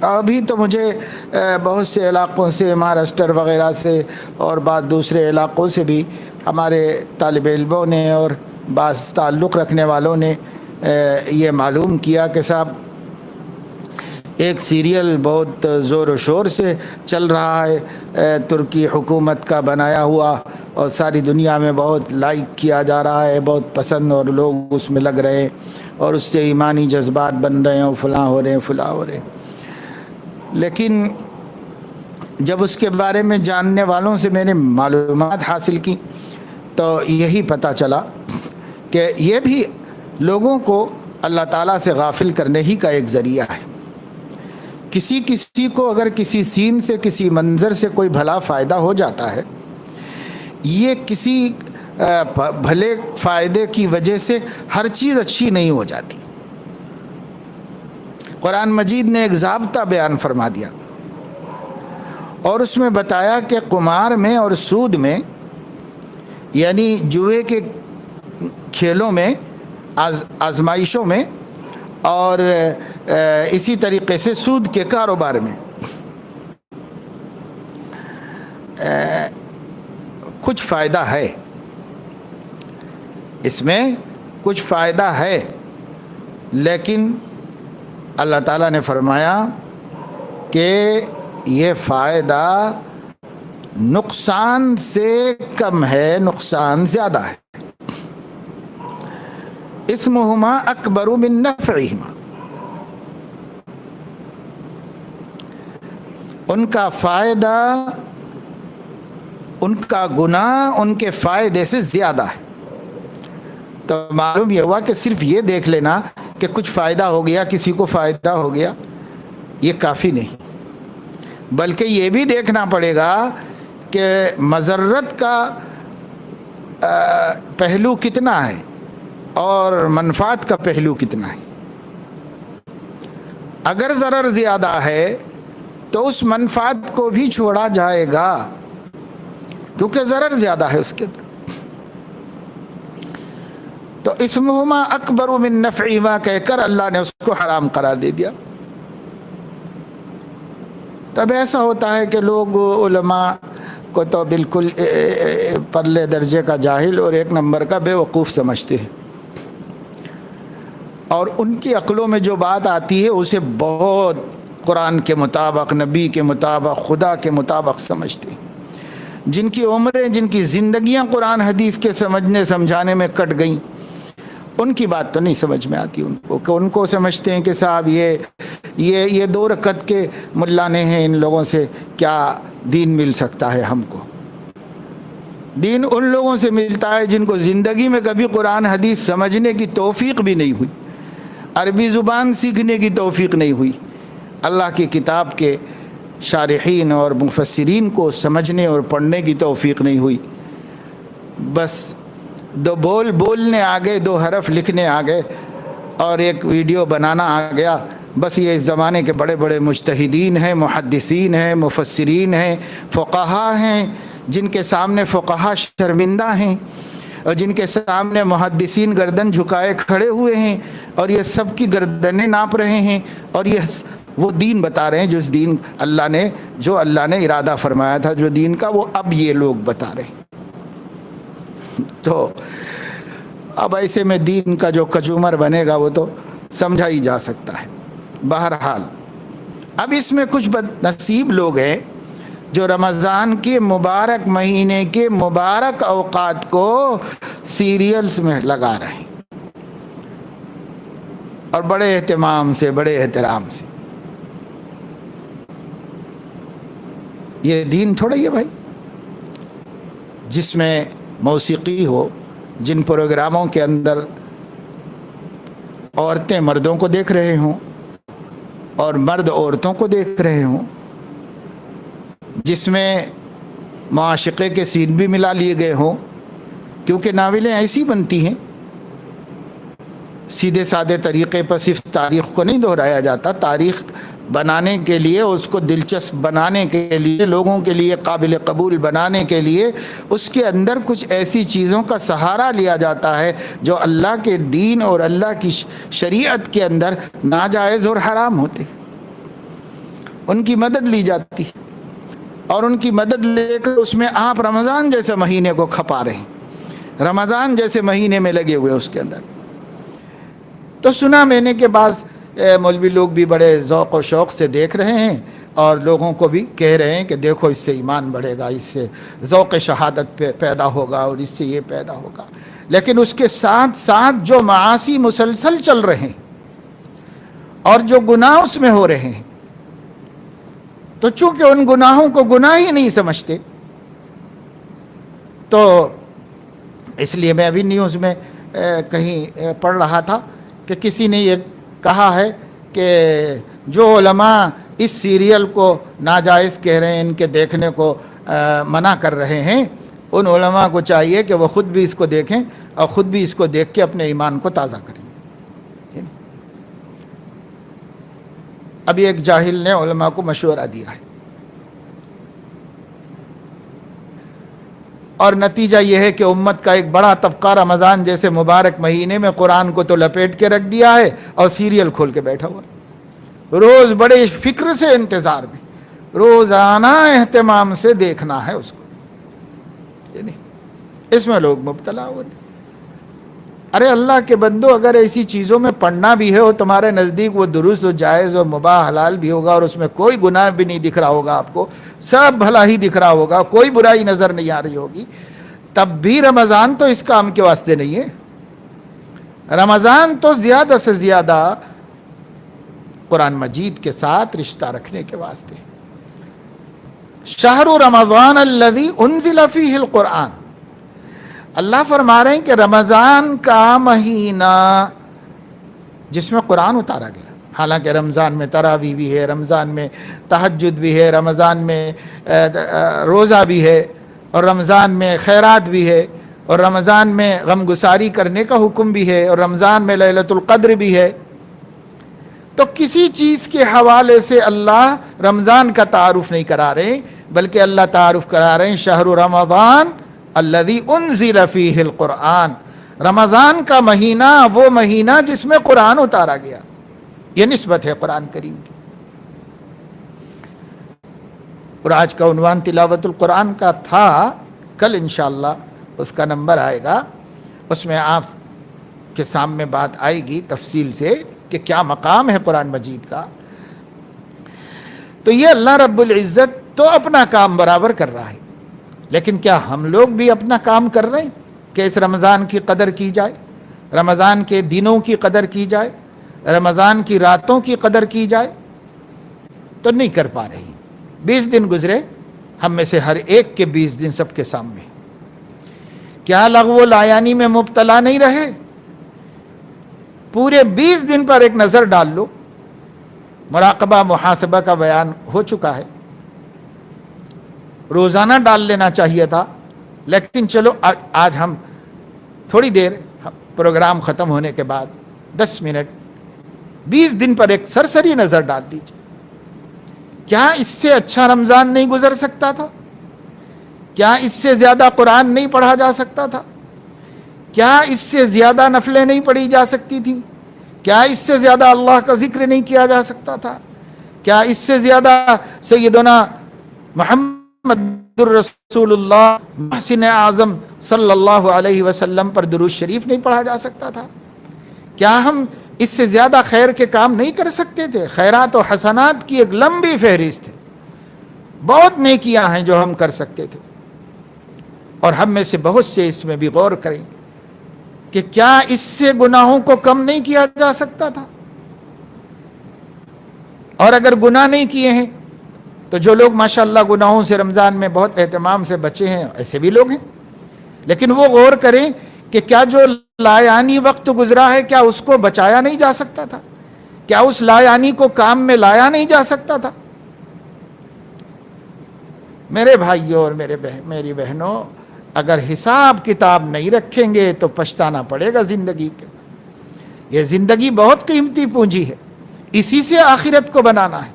ابھی تو مجھے بہت سے علاقوں سے، مہاراشٹر وغیرہ سے اور بعض دوسرے علاقوں سے بھی ہمارے طالب علموں نے اور بعض تعلق رکھنے والوں نے یہ معلوم کیا کہ صاحب ایک سیریل بہت زور و شور سے چل رہا ہے، ترکی حکومت کا بنایا ہوا، اور ساری دنیا میں بہت لائک کیا جا رہا ہے، بہت پسند، اور لوگ اس میں لگ رہے ہیں اور اس سے ایمانی جذبات بن رہے ہیں اور فلاں ہو رہے ہیں فلاں ہو رہے ہیں۔ لیکن جب اس کے بارے میں جاننے والوں سے میں نے معلومات حاصل کی تو یہی پتہ چلا کہ یہ بھی لوگوں کو اللہ تعالیٰ سے غافل کرنے ہی کا ایک ذریعہ ہے۔ کسی کو اگر کسی سین سے، کسی منظر سے کوئی بھلا فائدہ ہو جاتا ہے، یہ کسی بھلے فائدے کی وجہ سے ہر چیز اچھی نہیں ہو جاتی۔ قرآن مجید نے ایک ضابطہ بیان فرما دیا اور اس میں بتایا کہ قمار میں اور سود میں، یعنی جوئے کے کھیلوں میں، آزمائشوں میں، اور اسی طریقے سے سود کے کاروبار میں کچھ فائدہ ہے، اس میں کچھ فائدہ ہے، لیکن اللہ تعالیٰ نے فرمایا کہ یہ فائدہ نقصان سے کم ہے، نقصان زیادہ ہے۔ اسمہما اکبر من نفعہما، ان کا فائدہ، ان کا گناہ ان کے فائدے سے زیادہ ہے۔ تو معلوم یہ ہوا کہ صرف یہ دیکھ لینا کہ کچھ فائدہ ہو گیا، کسی کو فائدہ ہو گیا، یہ کافی نہیں، بلکہ یہ بھی دیکھنا پڑے گا کہ مضرت کا پہلو کتنا ہے اور منفعت کا پہلو کتنا ہے۔ اگر ضرر زیادہ ہے تو اس منفعت کو بھی چھوڑا جائے گا کیونکہ ضرر زیادہ ہے اس کے اندر۔ تو اسمہما اکبر من نفعہما کہہ کر اللہ نے اس کو حرام قرار دے دیا۔ تب ایسا ہوتا ہے کہ لوگ علماء کو تو بالکل پرلے درجے کا جاہل اور ایک نمبر کا بے وقوف سمجھتے ہیں، اور ان کی عقلوں میں جو بات آتی ہے اسے بہت قرآن کے مطابق، نبی کے مطابق، خدا کے مطابق سمجھتے ہیں۔ جن کی عمریں، جن کی زندگیاں قرآن حدیث کے سمجھنے سمجھانے میں کٹ گئیں، ان کی بات تو نہیں سمجھ میں آتی ان کو، کہ ان کو سمجھتے ہیں کہ صاحب یہ 2 رکعت کے ملانے ہیں، ان لوگوں سے کیا دین مل سکتا ہے ہم کو۔ دین ان لوگوں سے ملتا ہے جن کو زندگی میں کبھی قرآن حدیث سمجھنے کی توفیق بھی نہیں ہوئی، عربی زبان سیکھنے کی توفیق نہیں ہوئی، اللہ کی کتاب کے شارحین اور مفسرین کو سمجھنے اور پڑھنے کی توفیق نہیں ہوئی، بس 2 بول بولنے آ گئے، 2 حرف لکھنے آ گئے اور ایک ویڈیو بنانا آ گیا۔ بس یہ اس زمانے کے بڑے بڑے مجتہدین ہیں، محدثین ہیں، مفسرین ہیں، فقہا ہیں، جن کے سامنے فقہا شرمندہ ہیں اور جن کے سامنے محدثین گردن جھکائے کھڑے ہوئے ہیں، اور یہ سب کی گردنیں ناپ رہے ہیں، اور یہ وہ دین بتا رہے ہیں جو اللہ نے ارادہ فرمایا تھا جو دین کا، وہ اب یہ لوگ بتا رہے ہیں۔ تو اب ایسے میں دین کا جو کچومر بنے گا وہ تو سمجھا ہی جا سکتا ہے۔ بہرحال اب اس میں کچھ بد نصیب لوگ ہیں جو رمضان کے مبارک مہینے کے مبارک اوقات کو سیریلز میں لگا رہے ہیں، اور بڑے اہتمام سے، بڑے احترام سے۔ یہ دین تھوڑا ہی ہے بھائی، جس میں موسیقی ہو، جن پروگراموں کے اندر عورتیں مردوں کو دیکھ رہے ہوں اور مرد عورتوں کو دیکھ رہے ہوں، جس میں معاشقے کے سین بھی ملا لیے گئے ہوں، کیونکہ ناولیں ایسی بنتی ہیں، سیدھے سادے طریقے پر صرف تاریخ کو نہیں دہرایا جاتا، تاریخ بنانے کے لیے، اس کو دلچسپ بنانے کے لیے، لوگوں کے لیے قابل قبول بنانے کے لیے اس کے اندر کچھ ایسی چیزوں کا سہارا لیا جاتا ہے جو اللہ کے دین اور اللہ کی شریعت کے اندر ناجائز اور حرام ہوتے۔ ان کی مدد لی جاتی اور ان کی مدد لے کر اس میں آپ رمضان جیسے مہینے کو کھپا رہے ہیں، رمضان جیسے مہینے میں لگے ہوئے اس کے اندر۔ تو سنا میں نے کہ بعض مولوی لوگ بھی بڑے ذوق و شوق سے دیکھ رہے ہیں اور لوگوں کو بھی کہہ رہے ہیں کہ دیکھو اس سے ایمان بڑھے گا، اس سے ذوق شہادت پیدا ہوگا اور اس سے یہ پیدا ہوگا، لیکن اس کے ساتھ ساتھ جو معاصی مسلسل چل رہے ہیں اور جو گناہ اس میں ہو رہے ہیں، تو چونکہ ان گناہوں کو گناہ ہی نہیں سمجھتے، تو اس لیے میں ابھی نیوز میں کہیں پڑھ رہا تھا کہ کسی نے یہ کہا ہے کہ جو علماء اس سیریل کو ناجائز کہہ رہے ہیں، ان کے دیکھنے کو منع کر رہے ہیں، ان علماء کو چاہیے کہ وہ خود بھی اس کو دیکھیں اور خود بھی اس کو دیکھ کے اپنے ایمان کو تازہ کریں۔ ابھی ایک جاہل نے علماء کو مشورہ دیا ہے اور نتیجہ یہ ہے کہ امت کا ایک بڑا طبقہ رمضان جیسے مبارک مہینے میں قرآن کو تو لپیٹ کے رکھ دیا ہے اور سیریل کھول کے بیٹھا ہوا ہے، روز بڑے فکر سے انتظار میں، روزانہ اہتمام سے دیکھنا ہے اس کو، اس میں لوگ مبتلا ہو رہے ہیں۔ ارے اللہ کے بندو، اگر ایسی چیزوں میں پڑھنا بھی ہے اور تمہارے نزدیک وہ درست و جائز و مباح حلال بھی ہوگا اور اس میں کوئی گناہ بھی نہیں دکھ رہا ہوگا، آپ کو سب بھلا ہی دکھ رہا ہوگا، کوئی برائی نظر نہیں آ رہی ہوگی، تب بھی رمضان تو اس کام کے واسطے نہیں ہے۔ رمضان تو زیادہ سے زیادہ قرآن مجید کے ساتھ رشتہ رکھنے کے واسطے۔ شہر رمضان الذی انزل فیہ القرآن، اللہ فرما رہے ہیں کہ رمضان کا مہینہ جس میں قرآن اتارا گیا، حالانکہ رمضان میں تراویح بھی ہے، رمضان میں تہجد بھی ہے، رمضان میں روزہ بھی ہے، اور رمضان میں خیرات بھی ہے، اور رمضان میں غم گساری کرنے کا حکم بھی ہے، اور رمضان میں لیلۃ القدر بھی ہے، تو کسی چیز کے حوالے سے اللہ رمضان کا تعارف نہیں کرا رہے، بلکہ اللہ تعارف کرا رہے ہیں شہر رمضان الذی انزل فیہ القرآن، رمضان کا مہینہ وہ مہینہ جس میں قرآن اتارا گیا، یہ نسبت ہے قرآن کریم کی۔ اور آج کا عنوان تلاوت القرآن کا تھا، کل انشاءاللہ اس کا نمبر آئے گا، اس میں آپ کے سامنے بات آئے گی تفصیل سے کہ کیا مقام ہے قرآن مجید کا۔ تو یہ اللہ رب العزت تو اپنا کام برابر کر رہا ہے، لیکن کیا ہم لوگ بھی اپنا کام کر رہے ہیں کہ اس رمضان کی قدر کی جائے، رمضان کے دنوں کی قدر کی جائے، رمضان کی راتوں کی قدر کی جائے؟ تو نہیں کر پا رہی۔ 20 دن گزرے، ہم میں سے ہر ایک کے 20 دن سب کے سامنے، کیا لغو و لایانی میں مبتلا نہیں رہے؟ پورے 20 دن پر ایک نظر ڈال لو، مراقبہ محاسبہ کا بیان ہو چکا ہے، روزانہ ڈال لینا چاہیے تھا، لیکن چلو آج ہم تھوڑی دیر پروگرام ختم ہونے کے بعد 10 منٹ 20 دن پر ایک سرسری نظر ڈال دیجیے۔ کیا اس سے اچھا رمضان نہیں گزر سکتا تھا؟ کیا اس سے زیادہ قرآن نہیں پڑھا جا سکتا تھا؟ کیا اس سے زیادہ نفلیں نہیں پڑھی جا سکتی تھیں؟ کیا اس سے زیادہ اللہ کا ذکر نہیں کیا جا سکتا تھا؟ کیا اس سے زیادہ سیدنا محمد الرسول اللہ محسن اعظم صلی اللہ علیہ وسلم پر درود شریف نہیں پڑھا جا سکتا تھا؟ کیا ہم اس سے زیادہ خیر کے کام نہیں کر سکتے تھے؟ خیرات و حسنات کی ایک لمبی فہرست ہے، بہت نیکیاں ہیں جو ہم کر سکتے تھے، اور ہم میں سے بہت سے اس میں بھی غور کریں کہ کیا اس سے گناہوں کو کم نہیں کیا جا سکتا تھا؟ اور اگر گناہ نہیں کیے ہیں تو جو لوگ ماشاءاللہ گناہوں سے رمضان میں بہت اہتمام سے بچے ہیں، ایسے بھی لوگ ہیں، لیکن وہ غور کریں کہ کیا جو لایانی وقت گزرا ہے کیا اس کو بچایا نہیں جا سکتا تھا؟ کیا اس لایانی کو کام میں لایا نہیں جا سکتا تھا؟ میرے بھائیوں اور میری بہنوں، اگر حساب کتاب نہیں رکھیں گے تو پچھتانا پڑے گا زندگی کے۔ یہ زندگی بہت قیمتی پونجی ہے، اسی سے آخرت کو بنانا ہے۔